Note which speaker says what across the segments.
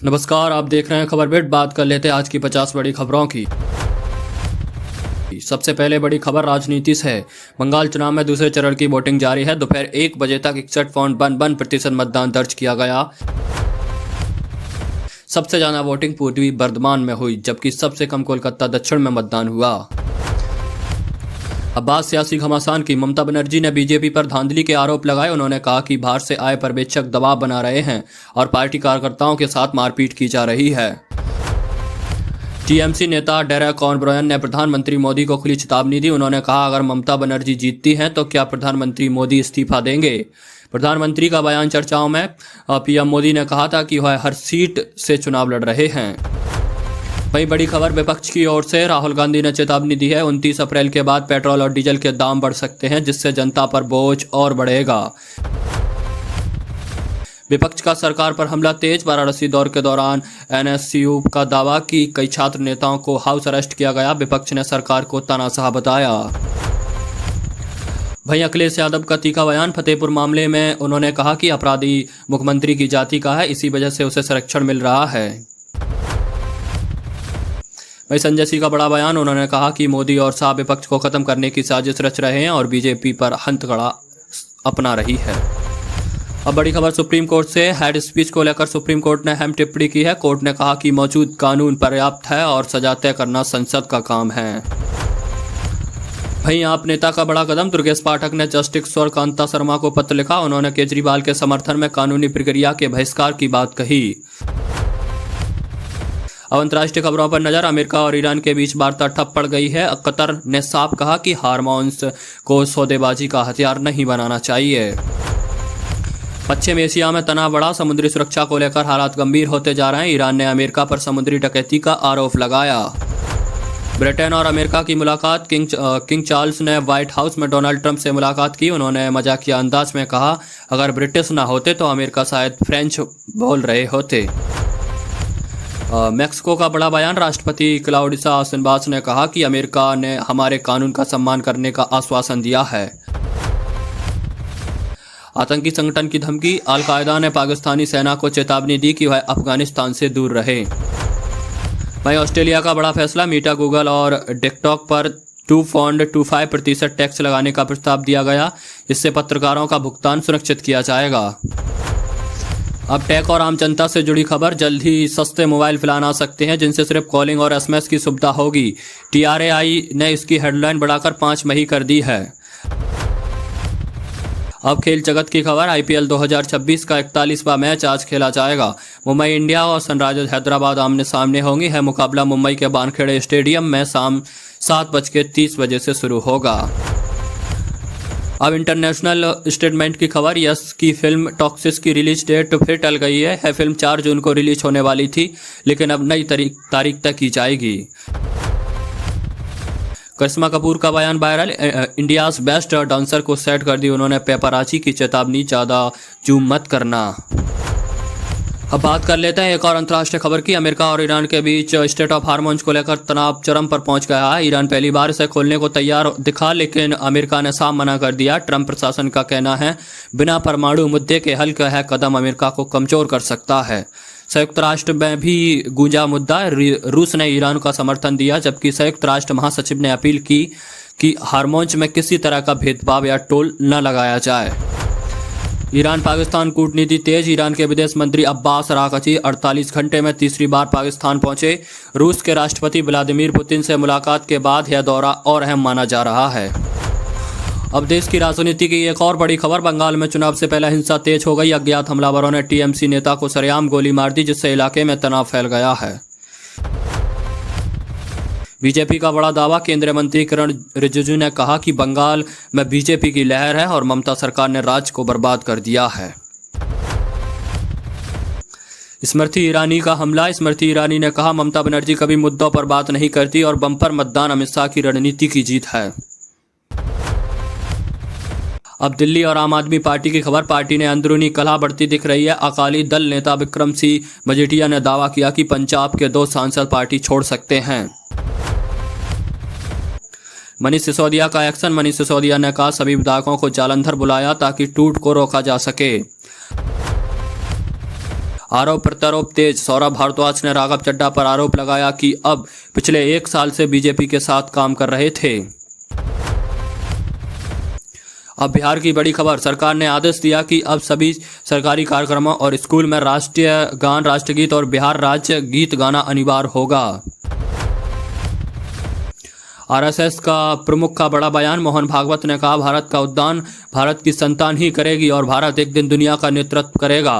Speaker 1: नमस्कार, आप देख रहे हैं खबर बिट। बात कर लेते हैं आज की 50 बड़ी खबरों की। सबसे पहले बड़ी खबर राजनीति से है। बंगाल चुनाव में दूसरे चरण की वोटिंग जारी है। दोपहर 1 बजे तक 61.1% मतदान दर्ज किया गया। सबसे ज्यादा वोटिंग पूर्वी बर्धमान में हुई, जबकि सबसे कम कोलकाता दक्षिण में मतदान हुआ। अब बात सियासी घमासान की। ममता बनर्जी ने बीजेपी पर धांधली के आरोप लगाए। उन्होंने कहा कि बाहर से आए पर्यवेक्षक दबाव बना रहे हैं और पार्टी कार्यकर्ताओं के साथ मारपीट की जा रही है। टीएमसी नेता डेरेक ओब्रायन ने प्रधानमंत्री मोदी को खुली चेतावनी दी। उन्होंने कहा, अगर ममता बनर्जी जीतती हैं तो क्या प्रधानमंत्री मोदी इस्तीफा देंगे। प्रधानमंत्री का बयान चर्चाओं में। पीएम मोदी ने कहा था कि वह हर सीट से चुनाव लड़ रहे हैं। वही बड़ी खबर विपक्ष की ओर से। राहुल गांधी ने चेतावनी दी है, 29 अप्रैल के बाद पेट्रोल और डीजल के दाम बढ़ सकते हैं, जिससे जनता पर बोझ और बढ़ेगा। विपक्ष का सरकार पर हमला तेज। वाराणसी दौरे के दौरान एनएसयू का दावा कि कई छात्र नेताओं को हाउस अरेस्ट किया गया। विपक्ष ने सरकार को तानाशाह बताया। वहीं अखिलेश यादव का तीखा बयान। फतेहपुर मामले में उन्होंने कहा कि अपराधी मुख्यमंत्री की जाति का है, इसी वजह से उसे संरक्षण मिल रहा है। वहीं संजय सिंह का बड़ा बयान। उन्होंने कहा कि मोदी और शाह विपक्ष को खत्म करने की साजिश रच रहे हैं और बीजेपी पर हथकड़ा अपना रही है। अब बड़ी खबर सुप्रीम कोर्ट से। हेड स्पीच को लेकर सुप्रीम कोर्ट ने अहम टिप्पणी की है। कोर्ट ने कहा कि मौजूद कानून पर्याप्त है और सजा तय करना संसद का काम है। वहीं आप नेता का बड़ा कदम। दुर्गेश पाठक ने जस्टिस स्वर कांता शर्मा को पत्र लिखा। उन्होंने केजरीवाल के समर्थन में कानूनी प्रक्रिया के बहिष्कार की बात कही। अब अंतर्राष्ट्रीय खबरों पर नजर। अमेरिका और ईरान के बीच वार्ता ठप पड़ गई है। कतर ने साफ कहा कि हार्मोन्स को सौदेबाजी का हथियार नहीं बनाना चाहिए। पश्चिम एशिया में तनाव बढ़ा। समुद्री सुरक्षा को लेकर हालात गंभीर होते जा रहे हैं। ईरान ने अमेरिका पर समुद्री डकैती का आरोप लगाया। ब्रिटेन और अमेरिका की मुलाकात। किंग चार्ल्स ने व्हाइट हाउस में डोनाल्ड ट्रंप से मुलाकात की। उन्होंने मजाकिया अंदाज में कहा, अगर ब्रिटिश ना होते तो अमेरिका शायद फ्रेंच बोल रहे होते। मैक्सिको का बड़ा बयान। राष्ट्रपति क्लाउडिया शिनबास ने कहा कि अमेरिका ने हमारे कानून का सम्मान करने का आश्वासन दिया है। आतंकी संगठन की धमकी। अल-कायदा ने पाकिस्तानी सेना को चेतावनी दी कि वह अफगानिस्तान से दूर रहे। वहीं ऑस्ट्रेलिया का बड़ा फैसला। मीटा, गूगल और टिकटॉक पर 2.25% टैक्स लगाने का प्रस्ताव दिया गया। इससे पत्रकारों का भुगतान सुनिश्चित किया जाएगा। अब टेक और आम जनता से जुड़ी खबर। जल्द ही सस्ते मोबाइल प्लान आ सकते हैं जिनसे सिर्फ कॉलिंग और एसएमएस की सुविधा होगी। TRAI ने इसकी हेडलाइन बढ़ाकर 5 मई कर दी है। अब खेल जगत की खबर। IPL 2026 का 41वां मैच आज खेला जाएगा। मुंबई इंडिया और सनराइजर्स हैदराबाद आमने सामने होंगी। है मुकाबला मुंबई के वानखेड़े स्टेडियम में शाम 7:30 से शुरू होगा। अब इंटरनेशनल स्टेटमेंट की खबर। यश की फिल्म टॉक्सिस की रिलीज डेट फिर टल गई है। फिल्म 4 जून को रिलीज होने वाली थी, लेकिन अब नई तारीख तय की जाएगी। करिश्मा कपूर का बयान वायरल। इंडियाज बेस्ट डांसर को सेट कर दी। उन्होंने पेपराची की चेतावनी, ज़्यादा जूम मत करना। अब बात कर लेते हैं एक और अंतर्राष्ट्रीय खबर की। अमेरिका और ईरान के बीच स्टेट ऑफ हार्मोन्स को लेकर तनाव चरम पर पहुंच गया है। ईरान पहली बार इसे खोलने को तैयार दिखा, लेकिन अमेरिका ने साफ मना कर दिया। ट्रंप प्रशासन का कहना है, बिना परमाणु मुद्दे के हल का है कदम अमेरिका को कमजोर कर सकता है। संयुक्त राष्ट्र में भी गूंजा मुद्दा। रूस ने ईरान का समर्थन दिया, जबकि संयुक्त राष्ट्र महासचिव ने अपील की कि हार्मोन्स में किसी तरह का भेदभाव या टोल न लगाया जाए। ईरान पाकिस्तान कूटनीति तेज। ईरान के विदेश मंत्री अब्बास अरागची 48 घंटे में तीसरी बार पाकिस्तान पहुंचे। रूस के राष्ट्रपति व्लादिमीर पुतिन से मुलाकात के बाद यह दौरा और अहम माना जा रहा है। अब देश की राजनीति की एक और बड़ी खबर। बंगाल में चुनाव से पहले हिंसा तेज हो गई। अज्ञात हमलावरों ने टीएमसी नेता को सरेआम गोली मार दी, जिससे इलाके में तनाव फैल गया है। बीजेपी का बड़ा दावा। केंद्रीय मंत्री किरण रिजिजू ने कहा कि बंगाल में बीजेपी की लहर है और ममता सरकार ने राज्य को बर्बाद कर दिया है। स्मृति ईरानी का हमला। स्मृति ईरानी ने कहा, ममता बनर्जी कभी मुद्दों पर बात नहीं करती और बम्पर मतदान अमित शाह की रणनीति की जीत है। अब दिल्ली और आम आदमी पार्टी की खबर। पार्टी ने अंदरूनी कलह बढ़ती दिख रही है। अकाली दल नेता विक्रम सिंह मजीठिया ने दावा किया कि पंजाब के 2 सांसद पार्टी छोड़ सकते हैं। मनीष सिसोदिया का एक्शन। मनीष सिसोदिया ने कहा, सभी विधायकों को जालंधर बुलाया ताकि टूट को रोका जा सके। आरोप प्रत्यारोप तेज। सौरभ भारद्वाज ने राघव चड्ढा पर आरोप लगाया कि अब पिछले 1 साल से बीजेपी के साथ काम कर रहे थे। अब बिहार की बड़ी खबर, सरकार ने आदेश दिया कि अब सभी सरकारी कार्यक्रमों और स्कूल में राष्ट्रीय गान, राष्ट्रगीत और बिहार राज्य गीत गाना अनिवार्य होगा। आरएसएस का प्रमुख का बड़ा बयान, मोहन भागवत ने कहा भारत का उद्धार भारत की संतान ही करेगी और भारत एक दिन दुनिया का नेतृत्व करेगा।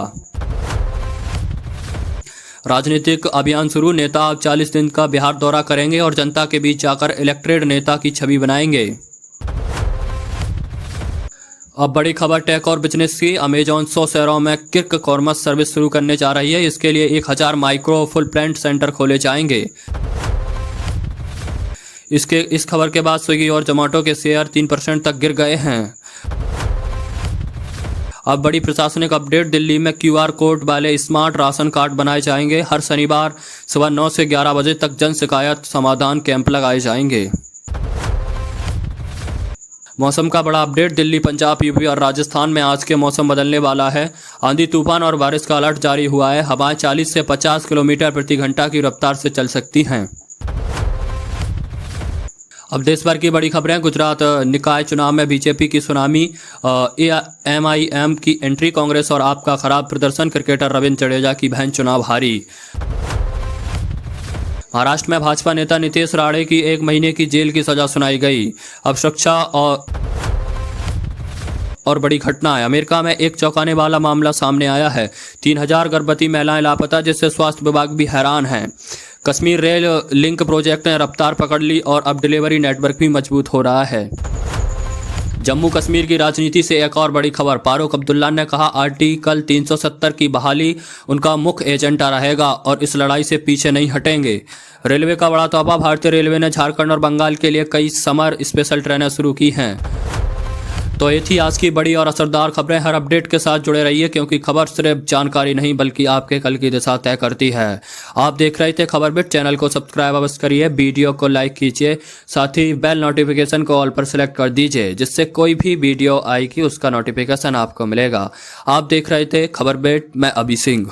Speaker 1: राजनीतिक अभियान शुरू, नेता अब 40 दिन का बिहार दौरा करेंगे और जनता के बीच जाकर इलेक्टेड नेता की छवि बनाएंगे। अब बड़ी खबर टेक और बिजनेस की, अमेजॉन 100 शहरों में क्विक कॉमर्स सर्विस शुरू करने जा रही है। इसके लिए 1000 माइक्रो फुलप्रिंट सेंटर खोले जाएंगे। इस खबर के बाद स्विगी और जोमेटो के शेयर 3% तक गिर गए हैं। अब बड़ी प्रशासनिक अपडेट, दिल्ली में QR कोड वाले स्मार्ट राशन कार्ड बनाए जाएंगे। हर शनिवार सुबह 9 से 11 बजे तक जन शिकायत समाधान कैंप लगाए जाएंगे। मौसम का बड़ा अपडेट, दिल्ली, पंजाब, यूपी और राजस्थान में आज के मौसम बदलने वाला है। आंधी, तूफान और बारिश का अलर्ट जारी हुआ है। हवाएं 40 से 50 किलोमीटर प्रति घंटा की रफ्तार से चल सकती हैं। अब देश भर की बड़ी खबरें, गुजरात निकाय चुनाव में बीजेपी की सुनामी, MIM की एंट्री, कांग्रेस और आप का खराब प्रदर्शन, क्रिकेटर रविंद्र जडेजा की बहन चुनाव हारी। महाराष्ट्र में भाजपा नेता नीतीश राणे की 1 महीने की जेल की सजा सुनाई गई। अब सुरक्षा और बड़ी घटना है, अमेरिका में एक चौंकाने वाला मामला सामने आया है। 3000 गर्भवती महिलाएं लापता, जिससे स्वास्थ्य विभाग भी हैरान है। कश्मीर रेल लिंक प्रोजेक्ट ने रफ्तार पकड़ ली और अब डिलीवरी नेटवर्क भी मजबूत हो रहा है। जम्मू कश्मीर की राजनीति से एक और बड़ी खबर, फारूक अब्दुल्ला ने कहा आर्टिकल 370 की बहाली उनका मुख्य एजेंडा रहेगा और इस लड़ाई से पीछे नहीं हटेंगे। रेलवे का बड़ा तोहफा, भारतीय रेलवे ने झारखंड और बंगाल के लिए कई समर स्पेशल ट्रेनें शुरू की हैं। तो ये थी आज की बड़ी और असरदार खबरें। हर अपडेट के साथ जुड़े रहिए, क्योंकि खबर सिर्फ जानकारी नहीं बल्कि आपके कल की दिशा तय करती है। आप देख रहे थे खबर बिट, चैनल को सब्सक्राइब अवश्य करिए, वीडियो को लाइक कीजिए, साथ ही बेल नोटिफिकेशन को ऑल पर सेलेक्ट कर दीजिए, जिससे कोई भी वीडियो आएगी उसका नोटिफिकेशन आपको मिलेगा। आप देख रहे थे खबर बिट, मैं अभी सिंह।